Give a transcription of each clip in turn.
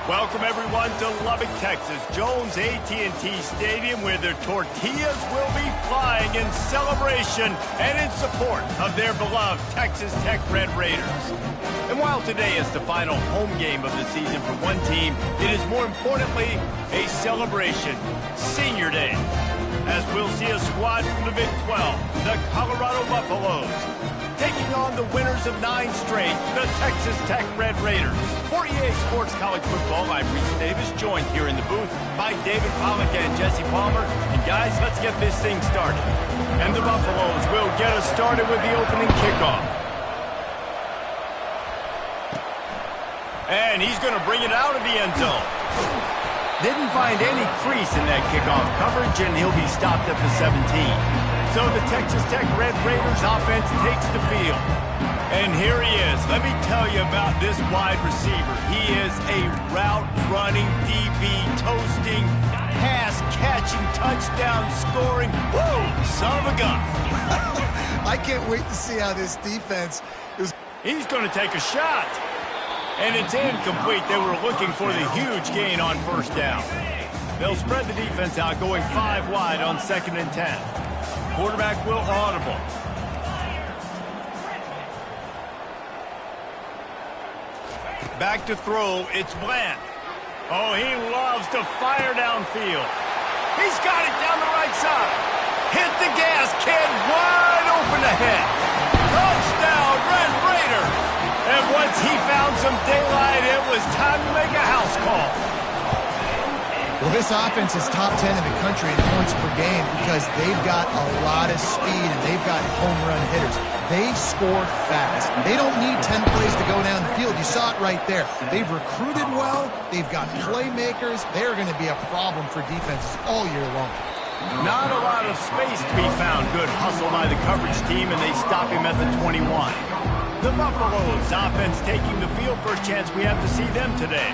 Welcome everyone to Lubbock, Texas, Jones AT&T Stadium, where their tortillas will be flying in celebration and in support of their beloved Texas Tech Red Raiders. And while today is the final home game of the season for one team, it is more importantly a celebration, Senior Day, as we'll see a squad from the Big 12, the Colorado Buffaloes, taking on the winners of 9 straight, the Texas Tech Red Raiders. For EA Sports College Football, I'm Reese Davis, joined here in the booth by David Pollack and Jesse Palmer. And guys, let's get this thing started. And the Buffaloes will get us started with the opening kickoff. And he's going to bring it out of the end zone. Didn't find any crease in that kickoff coverage, and he'll be stopped at the 17. So the Texas Tech Red Raiders offense takes the field. And here he is. Let me tell you about this wide receiver. He is a route-running, DB, toasting, pass-catching, touchdown-scoring, woo, son of a gun. I can't wait to see how this defense is. He's going to take a shot. And it's incomplete. They were looking for the huge gain on first down. They'll spread the defense out, going 5 wide on 2nd and 10. Quarterback will audible. Back to throw, it's Bland. Oh, he loves to fire downfield. He's got it down the right side. Hit the gas, kid, wide open ahead. Touchdown, Red Raiders. And once he found some daylight, it was time to make a house call. Well, this offense is top 10 in the country in points per game because they've got a lot of speed and they've got home run hitters. They score fast. They don't need 10 plays to go down the field. You saw it right there. They've recruited well. They've got playmakers. They're going to be a problem for defenses all year long. Not a lot of space to be found. Good hustle by the coverage team, and they stop him at the 21. The Buffaloes offense taking the field. First chance we have to see them today.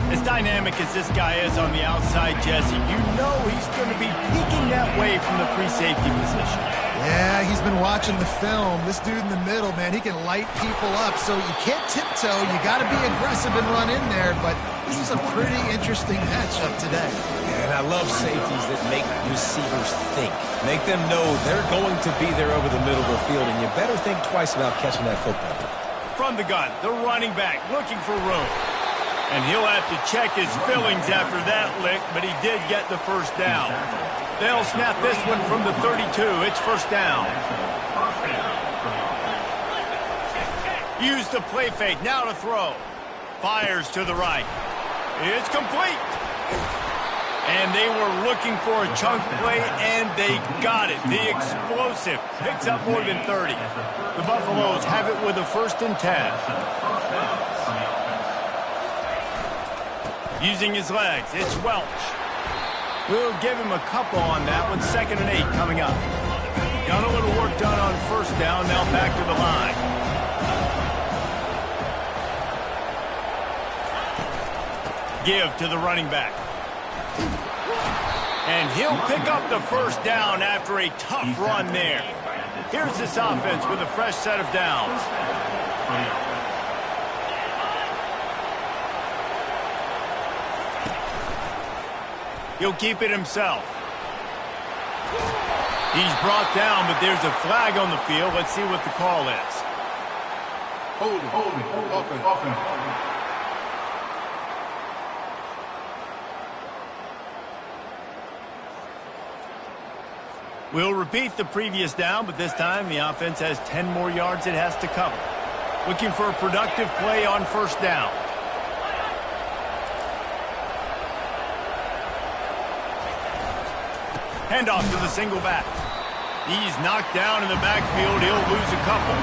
As dynamic as this guy is on the outside, Jesse, you know he's going to be peeking that way from the free safety position. Yeah, he's been watching the film. This dude in the middle, man, he can light people up. So you can't tiptoe. You got to be aggressive and run in there. But this is a pretty interesting matchup today. Yeah, and I love safeties that make receivers think. Make them know they're going to be there over the middle of the field, and you better think twice about catching that football. From the gun, the running back looking for room. And he'll have to check his fillings after that lick, but he did get the first down. They'll snap this one from the 32. It's first down. Use the play fake. Now to throw. Fires to the right. It's complete. And they were looking for a chunk play, and they got it. The explosive picks up more than 30. The Buffaloes have it with a 1st and 10. Using his legs, it's Welch. We'll give him a couple on that one. 2nd and 8 coming up. Got a little work done on first down. Now back to the line. Give to the running back. And he'll pick up the first down after a tough run there. Here's this offense with a fresh set of downs. He'll keep it himself. He's brought down, but there's a flag on the field. Let's see what the call is. Hold it. Open. We'll repeat the previous down, but this time the offense has 10 more yards it has to cover. Looking for a productive play on first down. Handoff to the single back. He's knocked down in the backfield. He'll lose a couple.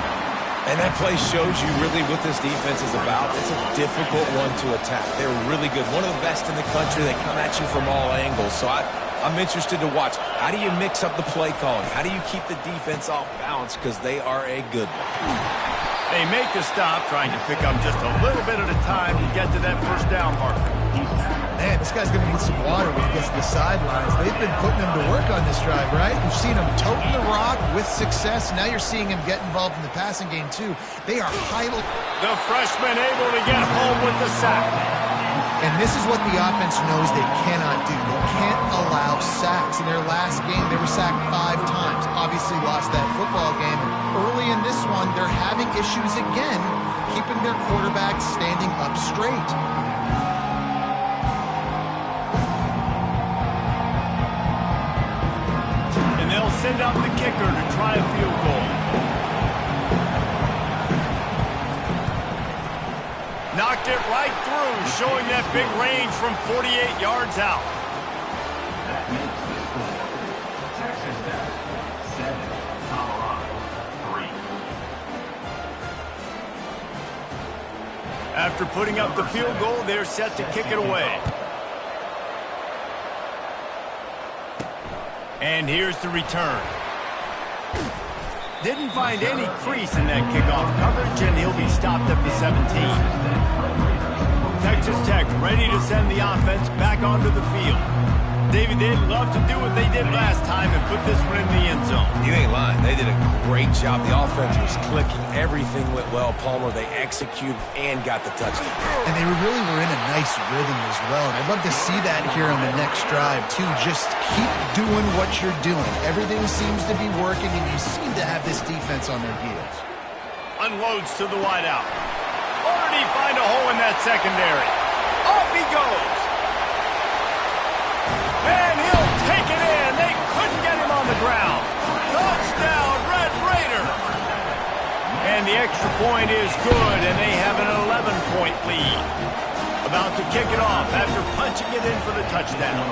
And that play shows you really what this defense is about. It's a difficult one to attack. They're really good. One of the best in the country. They come at you from all angles. So I'm interested to watch. How do you mix up the play calling? How do you keep the defense off balance? Because they are a good one. They make the stop, trying to pick up just a little bit at a time to get to that first down marker. Man, this guy's going to need some water when he gets to the sidelines. They've been putting him to work on this drive, right? We've seen him toting the rock with success. Now you're seeing him get involved in the passing game, too. They are highly... The freshman able to get home with the sack. And this is what the offense knows they cannot do. They can't allow sacks. In their last game, they were sacked 5 times. Obviously lost that football game. Early in this one, they're having issues again, keeping their quarterback standing up straight. And they'll send out the kicker to try a field goal. Knocked it right through, showing that big range from 48 yards out. That makes the score. Texas Tech 7, Colorado 3. After putting up the field goal, they're set to kick it away. And here's the return. Didn't find any crease in that kickoff coverage, and he'll be stopped at the 17. Texas Tech ready to send the offense back onto the field. David, they'd love to do what they did last time and put this one in the end zone. You ain't lying. They did a great job. The offense was clicking. Everything went well, Palmer. They executed and got the touchdown. And they really were in a nice rhythm as well. And I'd love to see that here on the next drive, too. Just keep doing what you're doing. Everything seems to be working, and you seem to have this defense on their heels. Unloads to the wideout. Or did he find a hole in that secondary? Off he goes. And he'll take it in. They couldn't get him on the ground. Touchdown, Red Raider. And the extra point is good, and they have an 11-point lead. About to kick it off after punching it in for the touchdown.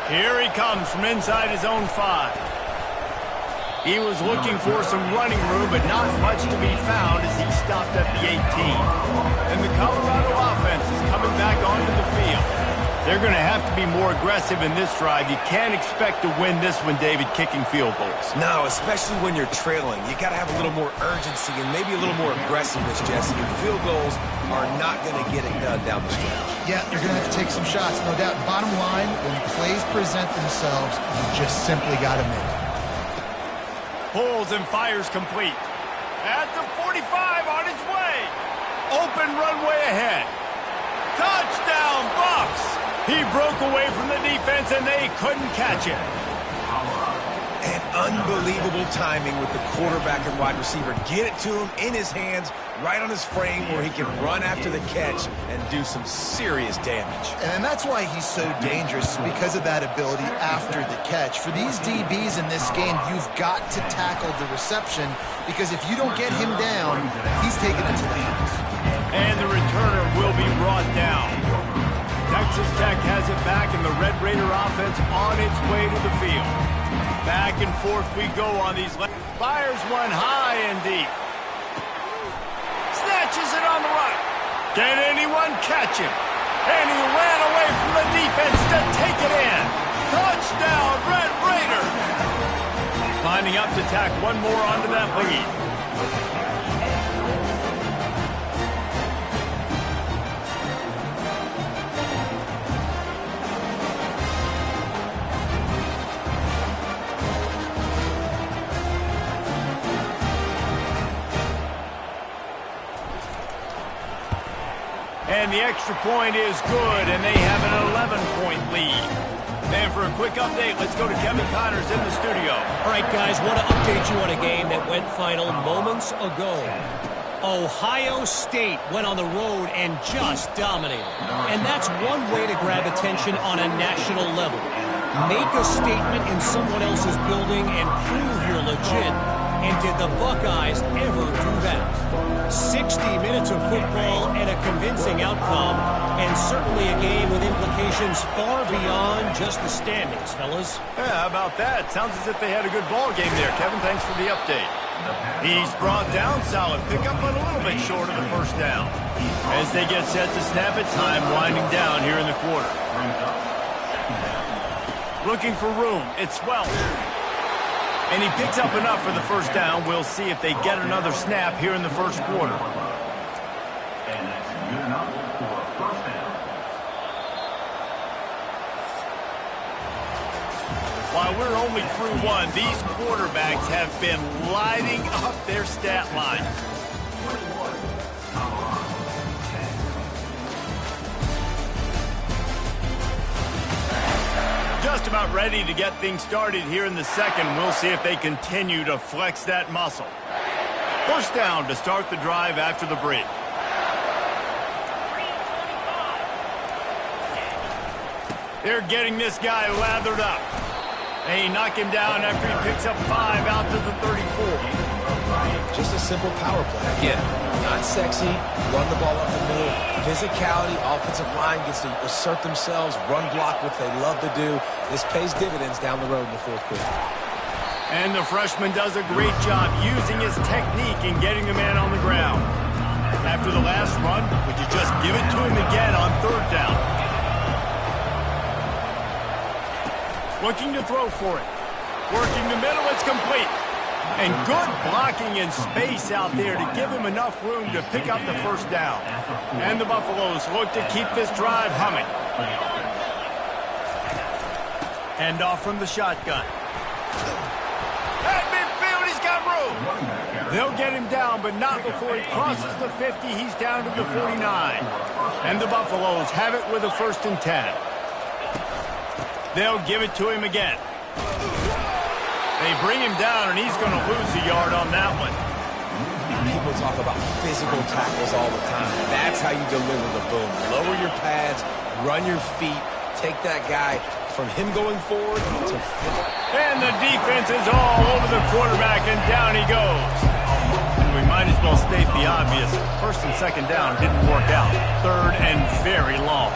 Here he comes from inside his own 5. He was looking for some running room, but not much to be found as he stopped at the 18. And the Colorado offense is coming back onto the field. They're going to have to be more aggressive in this drive. You can't expect to win this one, David, kicking field goals. No, especially when you're trailing. You got to have a little more urgency and maybe a little more aggressiveness, Jesse. And field goals are not going to get it done down the stretch. Yeah, you're going to have to take some shots, no doubt. Bottom line, when plays present themselves, you just simply got to make it. Pulls and fires complete. At the 45 on his way. Open runway ahead. Touchdown, Buffs! He broke away from the defense and they couldn't catch it. And unbelievable timing with the quarterback and wide receiver. Get it to him in his hands, right on his frame where he can run after the catch and do some serious damage. And that's why he's so dangerous, because of that ability after the catch. For these DBs in this game, you've got to tackle the reception, because if you don't get him down, he's taking it to the house. And the returner will be brought down. Texas Tech has it back, and the Red Raider offense on its way to the field. Back and forth we go on these. Fires one high and deep. Snatches it on the right. Can anyone catch him? And he ran away from the defense to take it in. Touchdown, Red Raider. Lining up to tack one more onto that lead. And the extra point is good, and they have an 11-point lead. And for a quick update, let's go to Kevin Connors in the studio. All right, guys, want to update you on a game that went final moments ago. Ohio State went on the road and just dominated. And that's one way to grab attention on a national level. Make a statement in someone else's building and prove you're legit. And did the Buckeyes ever do that? 60 minutes of football and a convincing outcome, and certainly a game with implications far beyond just the standings, fellas. Yeah, how about that? Sounds as if they had a good ball game there. Kevin, thanks for the update. He's brought down, solid pickup, but a little bit short of the first down. As they get set to snap it, time winding down here in the quarter. Looking for room, it's Welch. And he picks up enough for the first down. We'll see if they get another snap here in the first quarter. And that's good enough for a first down. While we're only through one, these quarterbacks have been lighting up their stat line. just about ready to get things started here in the second. We'll see if they continue to flex that muscle. First down to start the drive after the break. They're getting this guy lathered up. They knock him down after he picks up 5 out to the 34. Just a simple power play. Again, not sexy, run the ball up the middle. Physicality, offensive line gets to assert themselves, run block, which they love to do. This pays dividends down the road in the fourth quarter. And the freshman does a great job using his technique and getting the man on the ground. After the last run, would you just give it to him again on third down? Looking to throw for it. Working the middle, it's complete. And good blocking in space out there to give him enough room to pick up the first down. And the Buffaloes look to keep this drive humming. Hand off from the shotgun. At midfield, he's got room. They'll get him down, but not before he crosses the 50. He's down to the 49. And the Buffaloes have it with a 1st and 10. They'll give it to him again. They bring him down, and he's going to lose a yard on that one. People talk about physical tackles all the time. That's how you deliver the boom. Lower your pads, run your feet, take that guy from him going forward to flip. And the defense is all over the quarterback, and down he goes. And we might as well state the obvious. 1st and 2nd down didn't work out. 3rd and very long.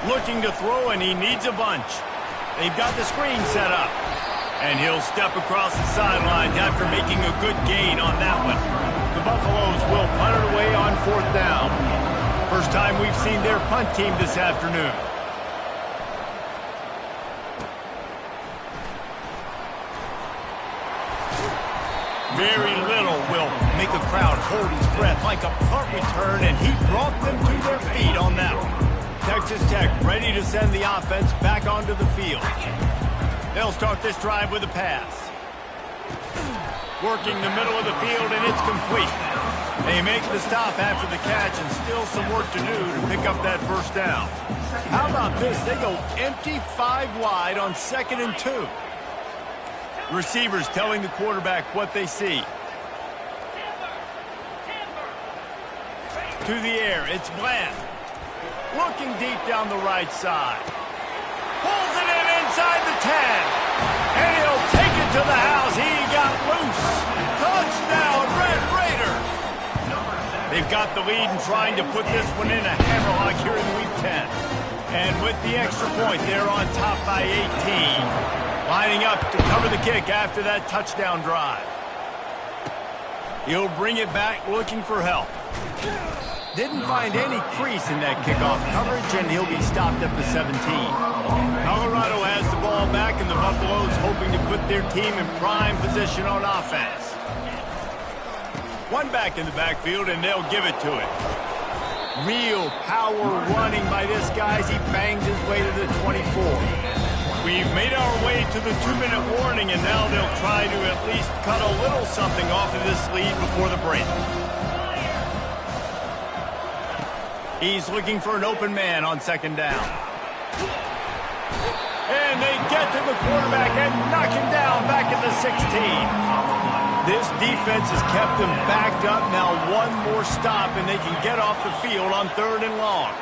Looking to throw, and he needs a bunch. They've got the screen set up. And he'll step across the sidelines after making a good gain on that one. The Buffaloes will punt it away on 4th down. First time we've seen their punt team this afternoon. Very little will make a crowd hold his breath like a punt return, and he brought them to their feet on that one. Texas Tech ready to send the offense back onto the field. They'll start this drive with a pass. Working the middle of the field, and it's complete. They make the stop after the catch, and still some work to do to pick up that first down. How about this? They go empty 5 wide on 2nd and 2. Receivers telling the quarterback what they see. To the air, it's Bland. Looking deep down the right side. Pulls it in inside the 10. And he'll take it to the house. He got loose. Touchdown, Red Raider. They've got the lead and trying to put this one in a hammerlock here in week 10. And with the extra point, they're on top by 18. Lining up to cover the kick after that touchdown drive. He'll bring it back looking for help. Didn't find any crease in that kickoff coverage, and he'll be stopped at the 17. Colorado has the ball back, and the Buffaloes hoping to put their team in prime position on offense. One back in the backfield, and they'll give it to it. Real power running by this guy as he bangs his way to the 24. We've made our way to the 2-minute warning, and now they'll try to at least cut a little something off of this lead before the break. He's looking for an open man on 2nd down. And they get to the quarterback and knock him down back at the 16. This defense has kept them backed up. Now one more stop and they can get off the field on 3rd and long.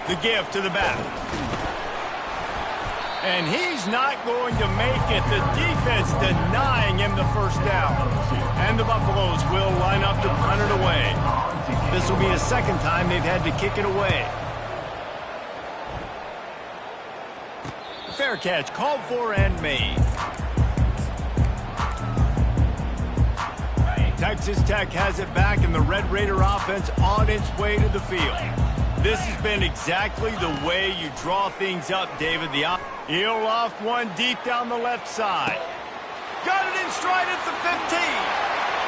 The give to the back. And he's not going to make it. The defense denying him the first down. And the Buffaloes will line up to punt it away. This will be the 2nd time they've had to kick it away. Fair catch called for and made. Texas Tech has it back, and the Red Raider offense on its way to the field. This has been exactly the way you draw things up, David. He'll loft one deep down the left side. Got it in stride at the 15.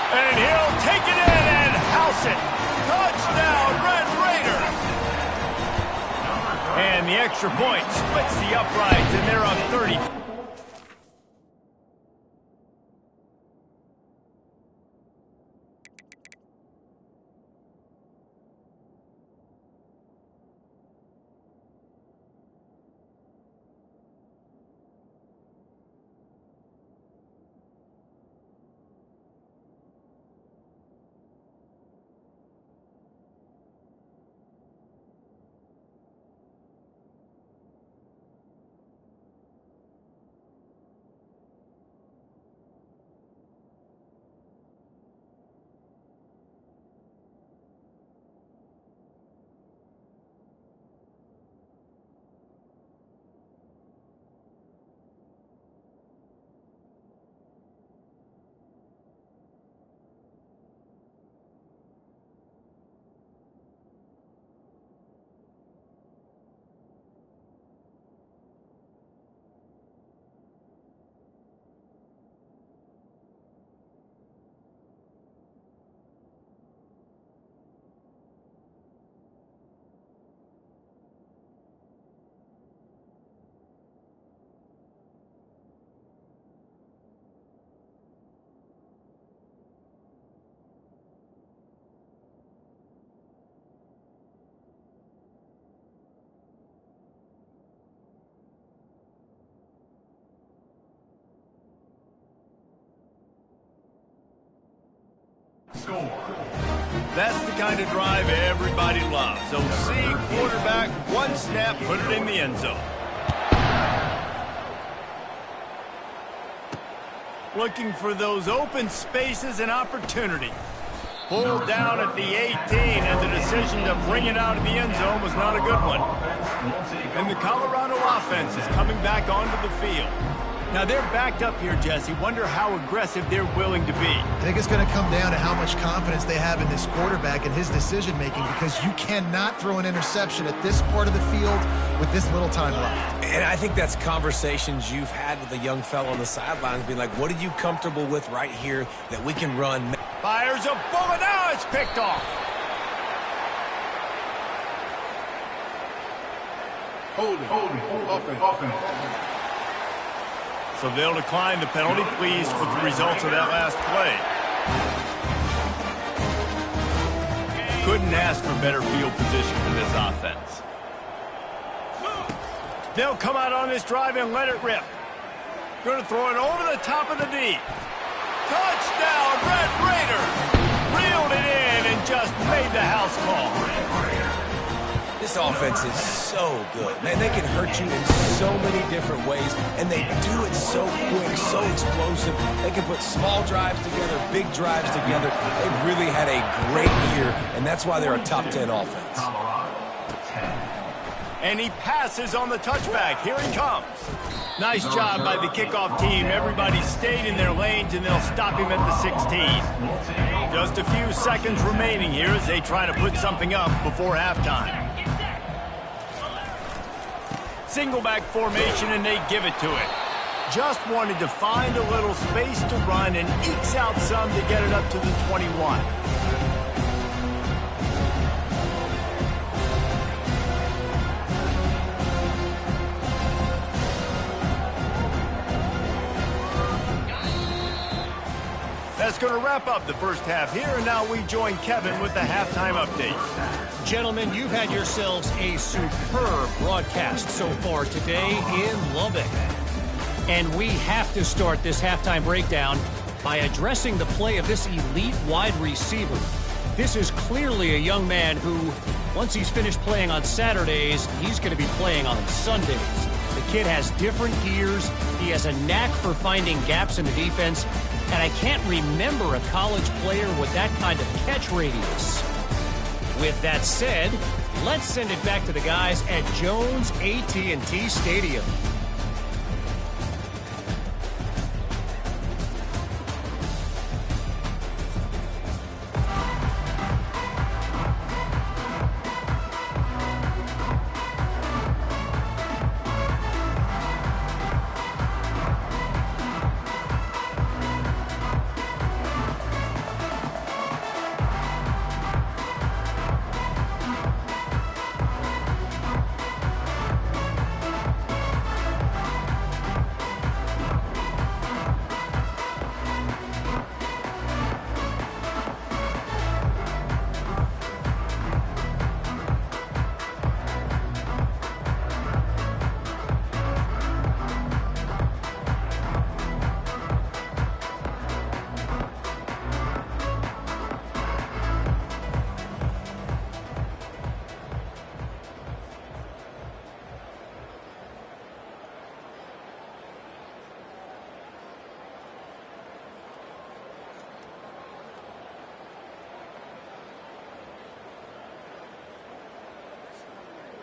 And he'll take it in and house it. Touchdown, Red Raider. And the extra point splits the uprights, and they're up 30. That's the kind of drive everybody loves. So see quarterback, one snap, put it in the end zone. Looking for those open spaces and opportunity. Pulled down at the 18, and the decision to bring it out of the end zone was not a good one. And the Colorado offense is coming back onto the field. Now they're backed up here, Jesse. Wonder how aggressive they're willing to be. I think it's going to come down to how much confidence they have in this quarterback and his decision-making, because you cannot throw an interception at this part of the field with this little time left. And I think that's conversations you've had with a young fellow on the sidelines, being like, what are you comfortable with right here that we can run? Fires a bullet. Now it's picked off. Hold it. Offense. So they'll decline the penalty. Pleased with the results of that last play. Couldn't ask for better field position for this offense. They'll come out on this drive and let it rip. Going to throw it over the top of the D. Touchdown, Red Raiders! Reeled it in and just made the house call. This offense is so good. Man, they can hurt you in so many different ways, and they do it so quick, so explosive. They can put small drives together, big drives together. They've really had a great year, and that's why they're a top 10 offense. And he passes on the touchback. Here he comes. Nice job by the kickoff team. Everybody stayed in their lanes, and they'll stop him at the 16. Just a few seconds remaining here as they try to put something up before halftime. Single back formation, and they give it to it. Just wanted to find a little space to run and ekes out some to get it up to the 21. That's going to wrap up the first half here, and now we join Kevin with the halftime update. Gentlemen, you've had yourselves a superb broadcast so far today in Lubbock. And we have to start this halftime breakdown by addressing the play of this elite wide receiver. This is clearly a young man who, once he's finished playing on Saturdays, he's going to be playing on Sundays. The kid has different gears. He has a knack for finding gaps in the defense. And I can't remember a college player with that kind of catch radius. With that said, let's send it back to the guys at Jones AT&T Stadium.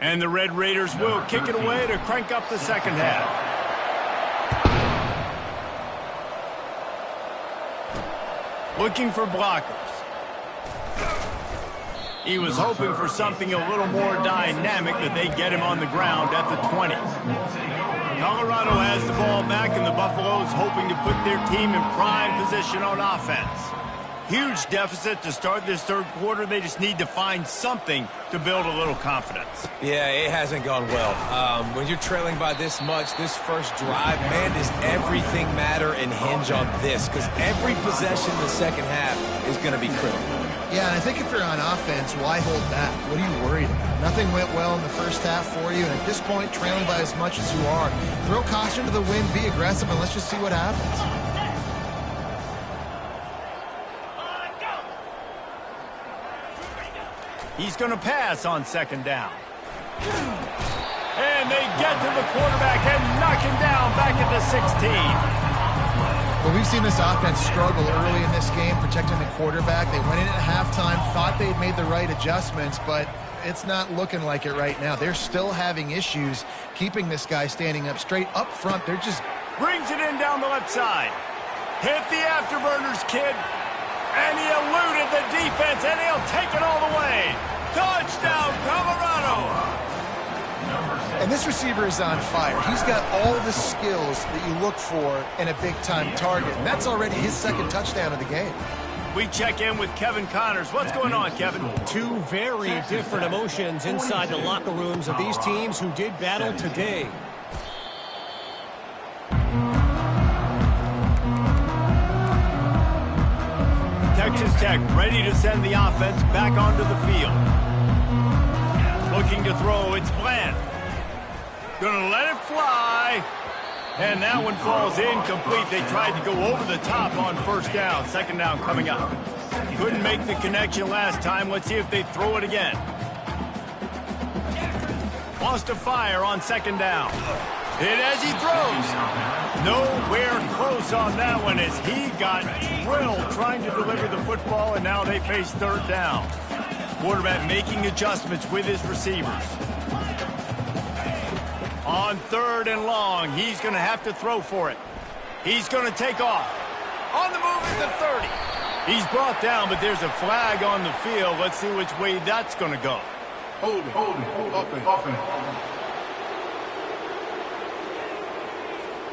And the Red Raiders will kick it away to crank up the second half. Looking for blockers. He was hoping for something a little more dynamic, that they get him on the ground at the 20. Colorado has the ball back, and the Buffaloes hoping to put their team in prime position on offense. Huge deficit to start this third quarter. They just need to find something to build a little confidence. Yeah, it hasn't gone well. When you're trailing by this much, this first drive, man, does everything matter and hinge on this, because every possession in the second half is going to be critical. Yeah, and I think if you're on offense, why hold back? What are you worried about? Nothing went well in the first half for you, and at this point, trailing by as much as you are, throw caution to the wind, be aggressive, and let's just see what happens. He's going to pass on second down. And they get to the quarterback and knock him down back at the 16. Well, we've seen this offense struggle early in this game, protecting the quarterback. They went in at halftime, thought they'd made the right adjustments, but it's not looking like it right now. They're still having issues keeping this guy standing up straight up front. They're just... Brings it in down the left side. Hit the afterburners, kid. And he eluded the defense, and he'll take it all the way. Touchdown, Colorado! And this receiver is on fire. He's got all the skills that you look for in a big-time target. And that's already his second touchdown of the game. We check in with Kevin Connors. What's going on, Kevin? Two very different emotions inside the locker rooms of these teams who did battle today. Texas Tech ready to send the offense back onto the field. Looking to throw, it's Bland. Gonna let it fly. And that one falls incomplete. They tried to go over the top on first down. Second down coming up. Couldn't make the connection last time. Let's see if they throw it again. Wants to fire on second down. Hit as he throws. Nowhere close on that one as he got drilled trying to deliver the football, and now they face third down. Quarterback making adjustments with his receivers. On third and long, he's going to have to throw for it. He's going to take off. On the move at the 30. He's brought down, but there's a flag on the field. Let's see which way that's going to go. Hold it.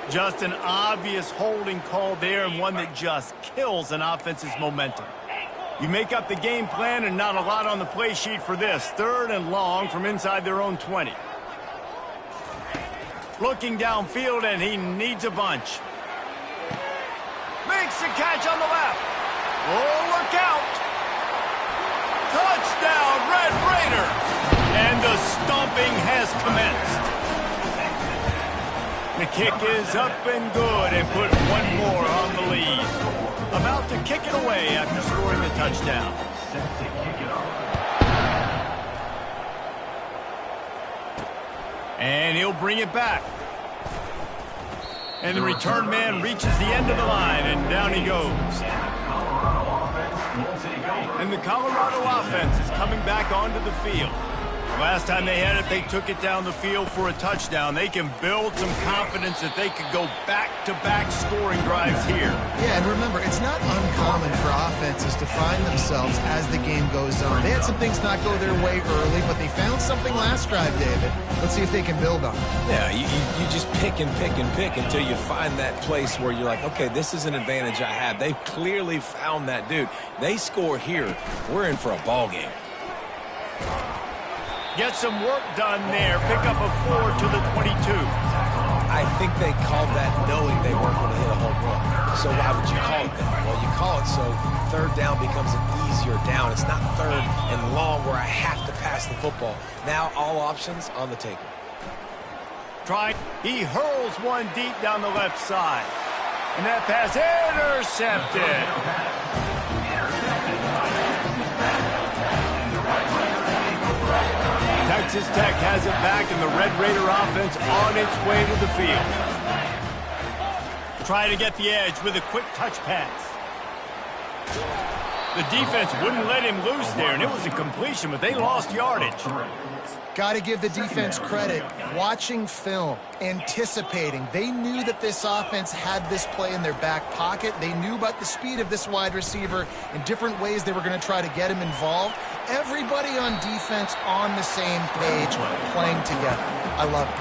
Just an obvious holding call there, and one that just kills an offense's momentum. You make up the game plan and not a lot on the play sheet for this. Third and long from inside their own 20. Looking downfield, and he needs a bunch. Makes the catch on the left. Oh, look out. Touchdown, Red Raiders. And the stomping has commenced. The kick is up and good and put one more on the lead. About to kick it away after scoring the touchdown. And he'll bring it back. And the return man reaches the end of the line, and down he goes. And the Colorado offense is coming back onto the field. Last time they had it, they took it down the field for a touchdown. They can build some confidence that they could go back-to-back scoring drives here. Yeah, and remember, it's not uncommon for offenses to find themselves as the game goes on. They had some things not go their way early, but they found something last drive, David. Let's see if they can build on it. Yeah, you just pick and pick and pick until you find that place where you're like, okay, this is an advantage I have. They clearly found that dude. They score here. We're in for a ball game. Get some work done there. Pick up a 4 to the 22. I think they called that knowing they weren't going to hit a home run. So why would you call it that? Well, you call it so third down becomes an easier down. It's not third and long where I have to pass the football. Now all options on the table. He hurls one deep down the left side. And that pass intercepted. Texas Tech has it back, and the Red Raider offense on its way to the field. Try to get the edge with a quick touch pass. The defense wouldn't let him loose there, and it was a completion, but they lost yardage. Got to give the defense credit. Watching film, anticipating. They knew that this offense had this play in their back pocket. They knew about the speed of this wide receiver and different ways they were going to try to get him involved. Everybody on defense on the same page, playing together. I love it.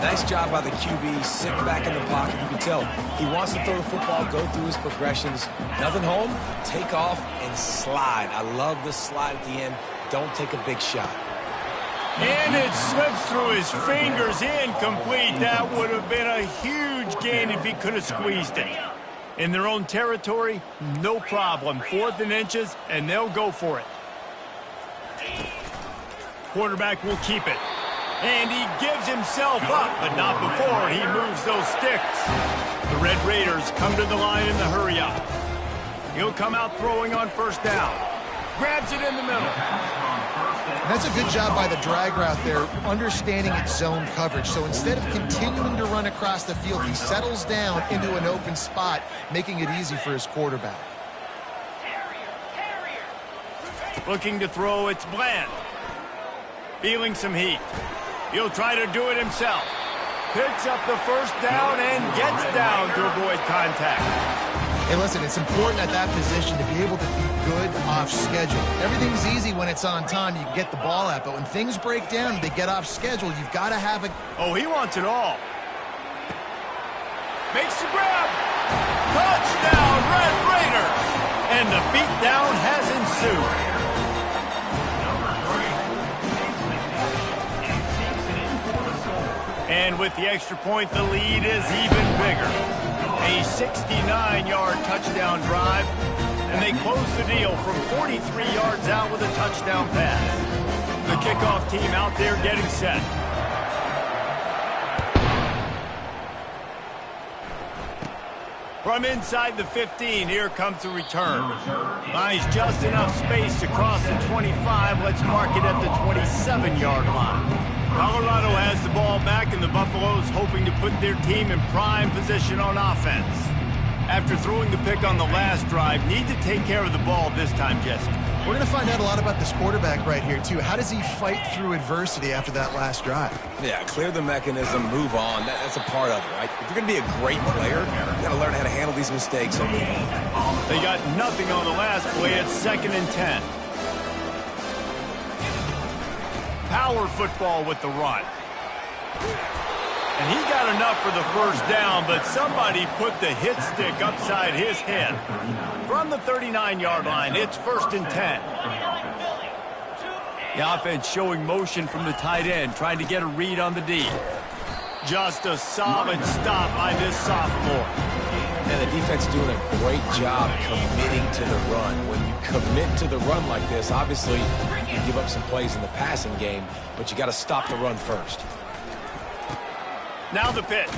Nice job by the QB, sitting back in the pocket. You can tell he wants to throw the football, go through his progressions. Nothing home, take off, and slide. I love the slide at the end. Don't take a big shot. And it slips through his fingers, incomplete. That would have been a huge gain if he could have squeezed it. In their own territory, no problem. 4th and inches, and they'll go for it. Quarterback will keep it. And he gives himself up, but not before he moves those sticks. The Red Raiders come to the line in the hurry up. He'll come out throwing on first down. Grabs it in the middle. And that's a good job by the drag route there, understanding its zone coverage. So instead of continuing to run across the field, he settles down into an open spot, making it easy for his quarterback. Looking to throw, it's Bland. Feeling some heat. He'll try to do it himself. Picks up the first down and gets down to avoid contact. Hey, listen, it's important at that position to be able to be good off schedule. Everything's easy when it's on time. You can get the ball out, but when things break down and they get off schedule, you've got to have a... Oh, he wants it all. Makes the grab. Touchdown, Red Raider. And the beatdown has ensued. And with the extra point, the lead is even bigger. A 69-yard touchdown drive, and they close the deal from 43 yards out with a touchdown pass. The kickoff team out there getting set. From inside the 15, here comes the return. Finds just enough space to cross the 25. Let's mark it at the 27-yard line. Colorado has the ball back, and the Buffaloes hoping to put their team in prime position on offense. After throwing the pick on the last drive, need to take care of the ball this time, Jesse. We're going to find out a lot about this quarterback right here, too. How does he fight through adversity after that last drive? Yeah, clear the mechanism, move on. That's a part of it, right? If you're going to be a great player, you got to learn how to handle these mistakes and move on. They got nothing on the last play. It's 2nd and 10. Power football with the run. And he got enough for the first down, but somebody put the hit stick upside his head. From the 39-yard line, it's 1st and 10. The offense showing motion from the tight end, trying to get a read on the D. Just a solid stop by this sophomore. And the defense doing a great job committing to the run. When you commit to the run like this, obviously you give up some plays in the passing game, but you got to stop the run first. Now the pitch.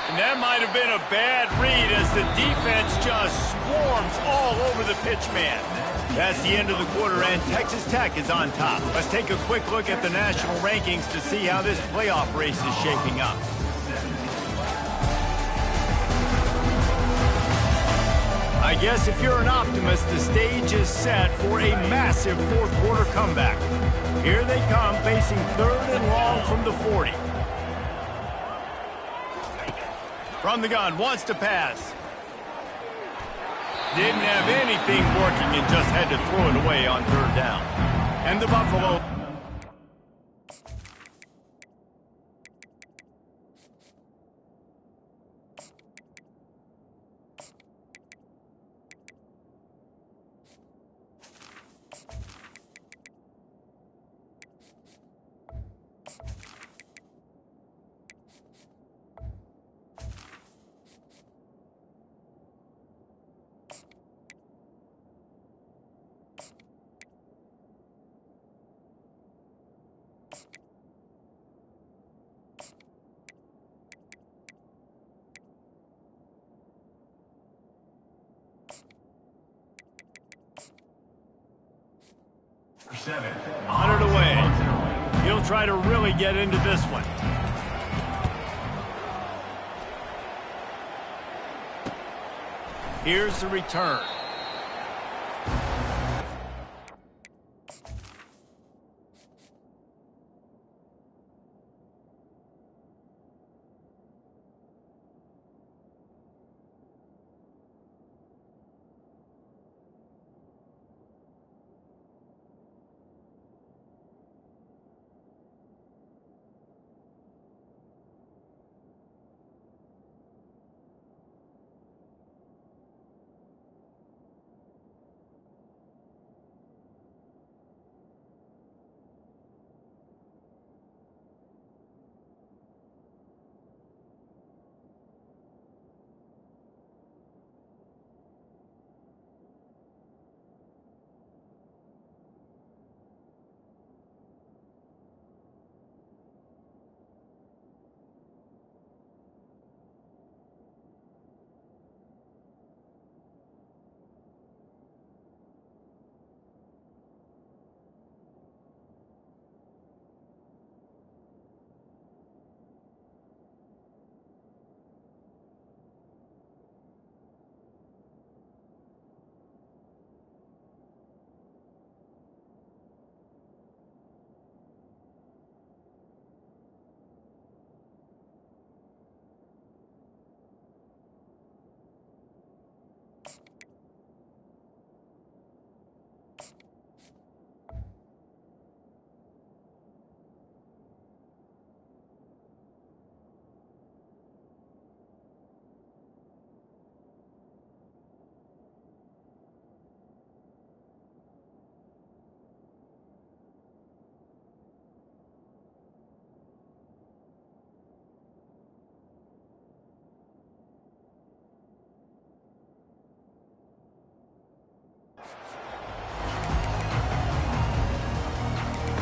And that might have been a bad read as the defense just swarms all over the pitch man. That's the end of the quarter, and Texas Tech is on top. Let's take a quick look at the national rankings to see how this playoff race is shaping up. I guess if you're an optimist, the stage is set for a massive fourth quarter comeback. Here they come, facing 3rd and long from the 40. From the gun, wants to pass. Didn't have anything working and just had to throw it away on 3rd down. And the Buffalo... On it away. He'll try to really get into this one. Here's the return.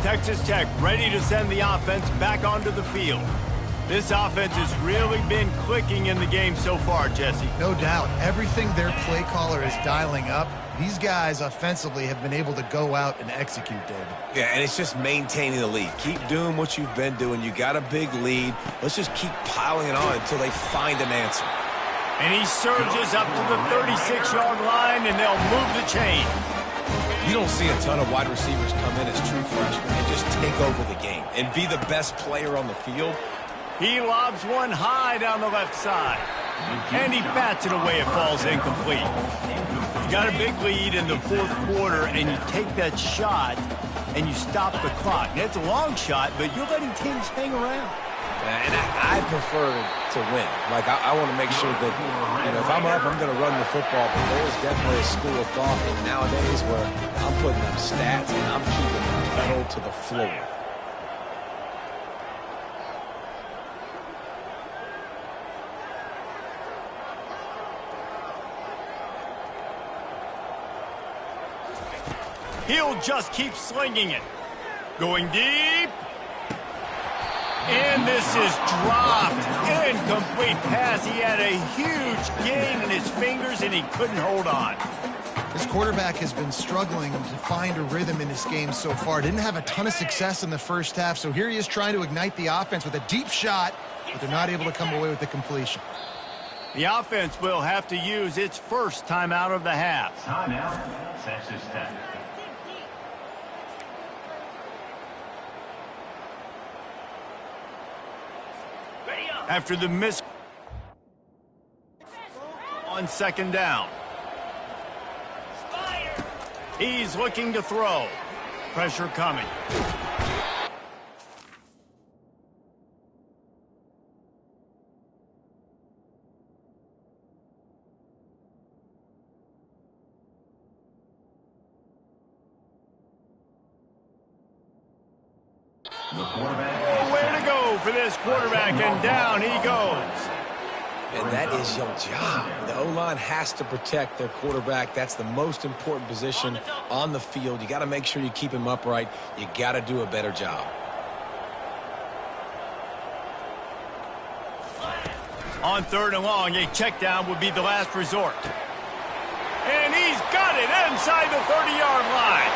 Texas Tech ready to send the offense back onto the field. This offense has really been clicking in the game so far, Jesse. No doubt. Everything their play caller is dialing up, these guys offensively have been able to go out and execute, David. Yeah, and it's just maintaining the lead. Keep doing what you've been doing. You got a big lead. Let's just keep piling it on until they find an answer. And he surges up to the 36-yard line, and they'll move the chain. You don't see a ton of wide receivers come in as true freshmen and just take over the game and be the best player on the field. He lobs one high down the left side. And he bats it away. It falls incomplete. You got a big lead in the fourth quarter, and you take that shot, and you stop the clock. Now, it's a long shot, but you're letting teams hang around. And I prefer to win. Like, I want to make sure that, if I'm up, I'm going to run the football. But there is definitely a school of thought nowadays where I'm putting up stats and I'm keeping the pedal to the floor. He'll just keep slinging it. Going deep. And this is dropped. Incomplete pass. He had a huge gain in his fingers, and he couldn't hold on. This quarterback has been struggling to find a rhythm in this game so far. Didn't have a ton of success in the first half, so here he is trying to ignite the offense with a deep shot, but they're not able to come away with the completion. The offense will have to use its first timeout of the half. Timeout, Texas Tech. After the miss on second down. He's looking to throw. Pressure coming. Way to go for this quarterback, and down he goes. And that is your job. The O-line has to protect their quarterback. That's the most important position on the field. You got to make sure you keep him upright. You got to do a better job. On third and long, a check down would be the last resort. And he's got it inside the 30-yard line.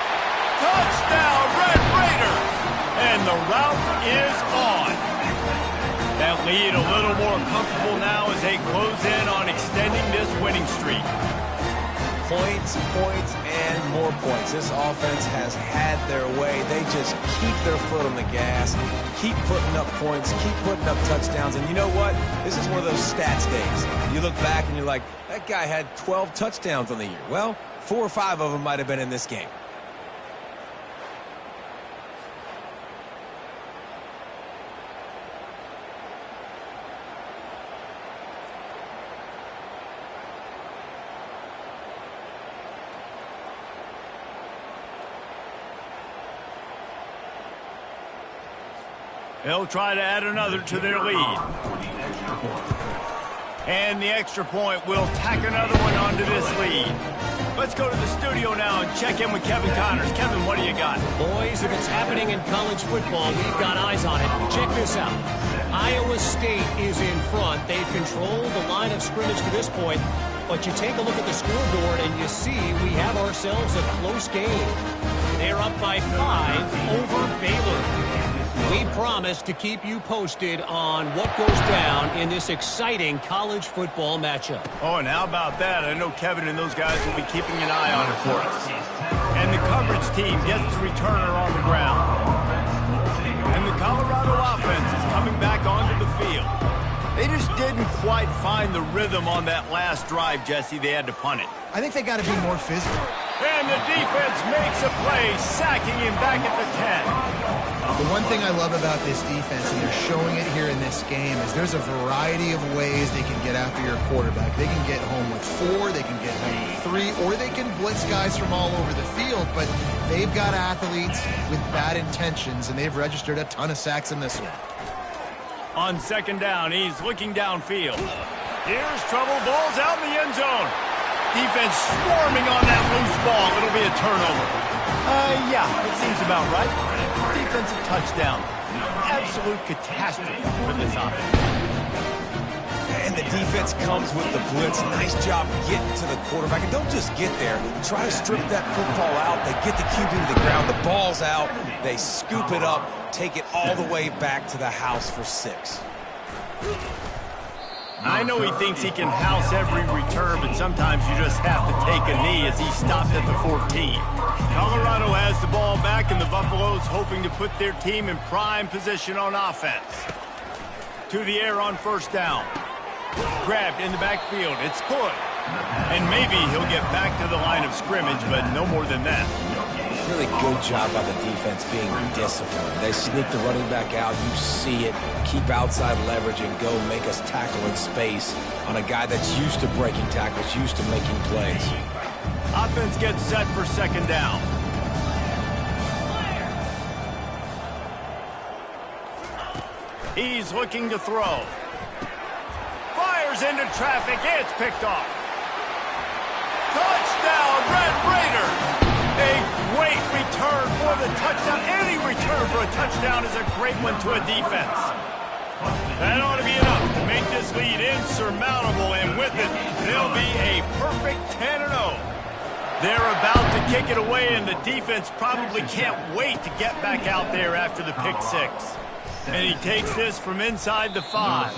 Touchdown, Red Raider! And the route is on. That lead a little more comfortable now as they close in on extending this winning streak. Points, points, and more points. This offense has had their way. They just keep their foot on the gas, keep putting up points, keep putting up touchdowns. And you know what? This is one of those stats days. You look back and you're like, that guy had 12 touchdowns on the year. Well, 4 or 5 of them might have been in this game. They'll try to add another to their lead. And the extra point will tack another one onto this lead. Let's go to the studio now and check in with Kevin Connors. Kevin, what do you got? Boys, if it's happening in college football, we've got eyes on it. Check this out. Iowa State is in front. They've controlled the line of scrimmage to this point. But you take a look at the scoreboard and you see we have ourselves a close game. They're up by 5 over Baylor. We promise to keep you posted on what goes down in this exciting college football matchup. Oh, and how about that? I know Kevin and those guys will be keeping an eye on it for us. And the coverage team gets the returner on the ground. And the Colorado offense is coming back onto the field. They just didn't quite find the rhythm on that last drive, Jesse. They had to punt it. I think they got to be more physical. And the defense makes a play, sacking him back at the 10. The one thing I love about this defense, and they're showing it here in this game, is there's a variety of ways they can get after your quarterback. They can get home with 4, they can get home with 3, or they can blitz guys from all over the field, but they've got athletes with bad intentions, and they've registered a ton of sacks in this one. On second down, he's looking downfield. Here's trouble, ball's out in the end zone. Defense swarming on that loose ball. It'll be a turnover. Yeah, it seems about right. Defensive touchdown. Absolute catastrophe for this offense. And the defense comes with the blitz. Nice job getting to the quarterback. And don't just get there. Try to strip that football out. They get the QB to the ground. The ball's out. They scoop it up, take it all the way back to the house for 6. I know he thinks he can house every return, but sometimes you just have to take a knee as he stopped at the 14. Colorado has the ball back, and the Buffaloes hoping to put their team in prime position on offense. To the air on first down. Grabbed in the backfield. It's good. And maybe he'll get back to the line of scrimmage, but no more than that. Really good job by the defense being disciplined. They sneak the running back out. You see it. Keep outside leverage and go make us tackle in space on a guy that's used to breaking tackles, used to making plays. Offense gets set for second down. He's looking to throw. Fires into traffic. It's picked off. Touchdown, Red Raiders! A great return for the touchdown. Any return for a touchdown is a great one to a defense. That ought to be enough to make this lead insurmountable, and with it, they'll be a perfect 10-0. They're about to kick it away, and the defense probably can't wait to get back out there after the pick 6. And he takes this from inside the 5.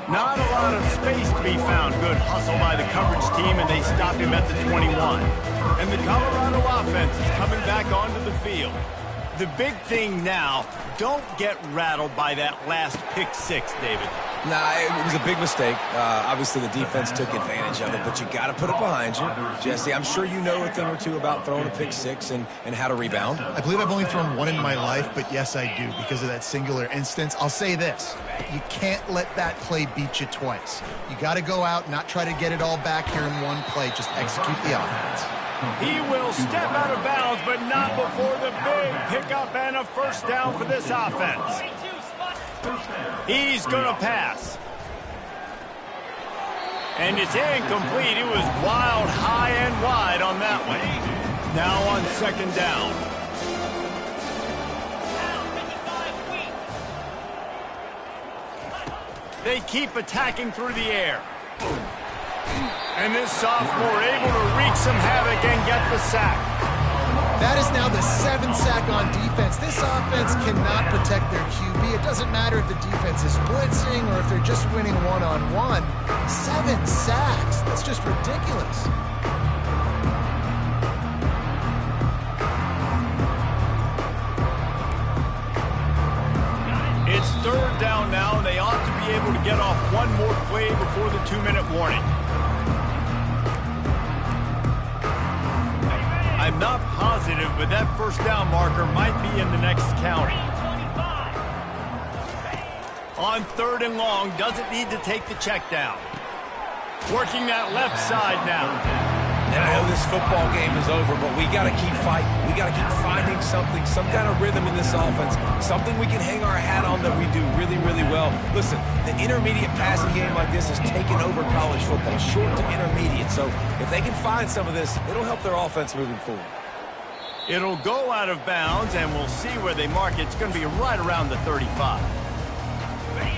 Not a lot of space to be found. Good hustle by the coverage team, and they stop him at the 21. And the Colorado offense is coming back onto the field. The big thing now, don't get rattled by that last pick 6, David. Nah, it was a big mistake. Obviously, the defense took advantage of it, but you got to put it behind you. Jesse, I'm sure you know a thing or two about throwing a pick 6 and how to rebound. I believe I've only thrown one in my life, but yes, I do because of that singular instance. I'll say this. You can't let that play beat you twice. You got to go out, not try to get it all back here in one play. Just execute the offense. He will step out of bounds, but not before the big pickup and a first down for this offense. He's going to pass. And it's incomplete. It was wild, high and wide on that one. Now on second down. They keep attacking through the air. And this sophomore able to wreak some havoc and get the sack. That is now the 7th sack on defense. This offense cannot protect their QB. It doesn't matter if the defense is blitzing or if they're just winning one-on-one. 7 sacks. That's just ridiculous. It's third down now, and they ought to be able to get off one more play before the 2-minute warning. I'm not positive, but that first down marker might be in the next county. On third and long, doesn't need to take the check down. Working that left side now. And I know this football game is over, but we got to keep fighting. We got to keep finding something, some kind of rhythm in this offense, something we can hang our hat on that we do really, really well. Listen, the intermediate passing game like this has taken over college football, short to intermediate. So if they can find some of this, it'll help their offense moving forward. It'll go out of bounds, and we'll see where they mark it. It's going to be right around the 35.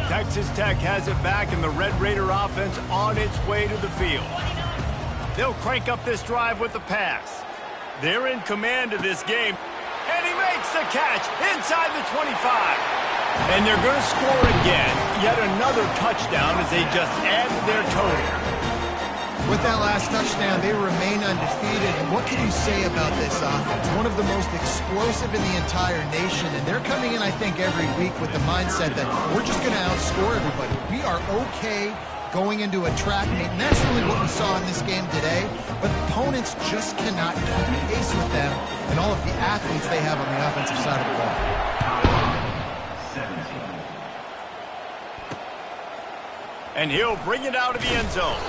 Texas Tech has it back, and the Red Raider offense on its way to the field. They'll crank up this drive with the pass. They're in command of this game, and he makes the catch inside the 25. And they're going to score again, yet another touchdown as they just added their total. With that last touchdown, they remain undefeated. And what can you say about this offense? One of the most explosive in the entire nation. And they're coming in, I think, every week with the mindset that we're just going to outscore everybody. We are okay going into a track meet. And that's really what we saw in this game today. But opponents just cannot keep pace with them and all of the athletes they have on the offensive side of the ball. And he'll bring it out of the end zone.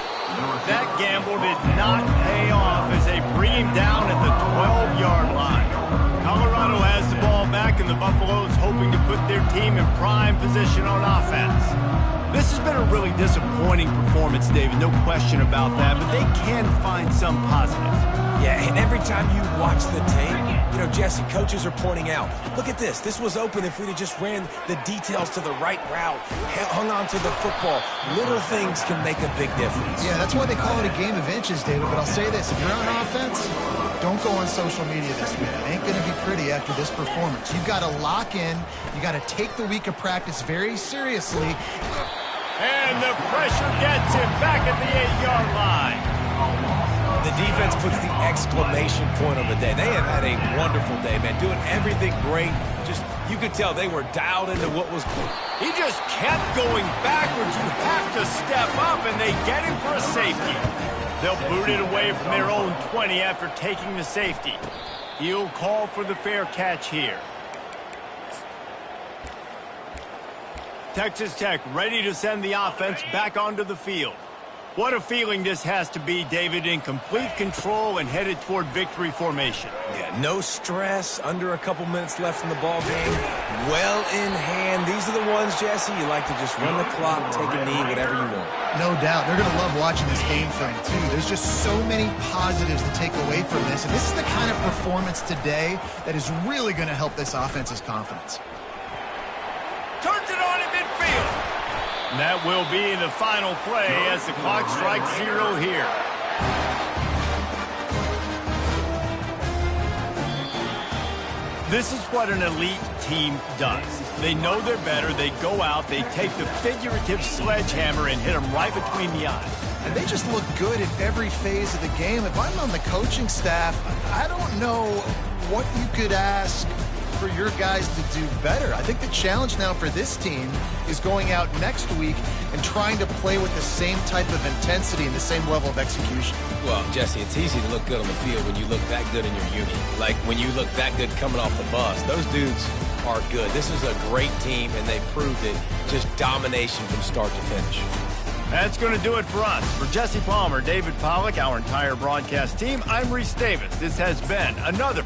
That gamble did not pay off as they bring him down at the 12-yard line. Colorado has the ball back, and the Buffaloes hoping to put their team in prime position on offense. This has been a really disappointing performance, David, no question about that, but they can find some positives. Yeah, and every time you watch the tape, you know, Jesse, coaches are pointing out, look at this. This was open if we'd have just ran the details to the right route, hung on to the football. Little things can make a big difference. Yeah, that's why they call it a game of inches, David. But I'll say this, if you're on offense, don't go on social media this week. It ain't going to be pretty after this performance. You've got to lock in. You got to take the week of practice very seriously. And the pressure gets him back at the 8-yard line. The defense puts the exclamation point on the day. They have had a wonderful day, man, doing everything great. Just, you could tell they were dialed into what was going. He just kept going backwards. You have to step up, and they get him for a safety. They'll boot it away from their own 20 after taking the safety. He'll call for the fair catch here. Texas Tech ready to send the offense back onto the field. What a feeling this has to be, David, in complete control and headed toward victory formation. Yeah, no stress, under a couple minutes left in the ball game. Well in hand. These are the ones, Jesse, you like to just run the clock, take a knee, whatever you want. No doubt. They're going to love watching this game film, too. There's just so many positives to take away from this. And this is the kind of performance today that is really going to help this offense's confidence. Turns it on in midfield. And that will be the final play as the clock strikes 0 here. This is what an elite team does. They know they're better. They go out. They take the figurative sledgehammer and hit them right between the eyes. And they just look good in every phase of the game. If I'm on the coaching staff, I don't know what you could ask for your guys to do better. I think the challenge now for this team is going out next week and trying to play with the same type of intensity and the same level of execution. Well, Jesse, it's easy to look good on the field when you look that good in your uni. Like when you look that good coming off the bus. Those dudes are good. This is a great team, and they proved it. Just domination from start to finish. That's going to do it for us. For Jesse Palmer, David Pollack, our entire broadcast team, I'm Reese Davis. This has been another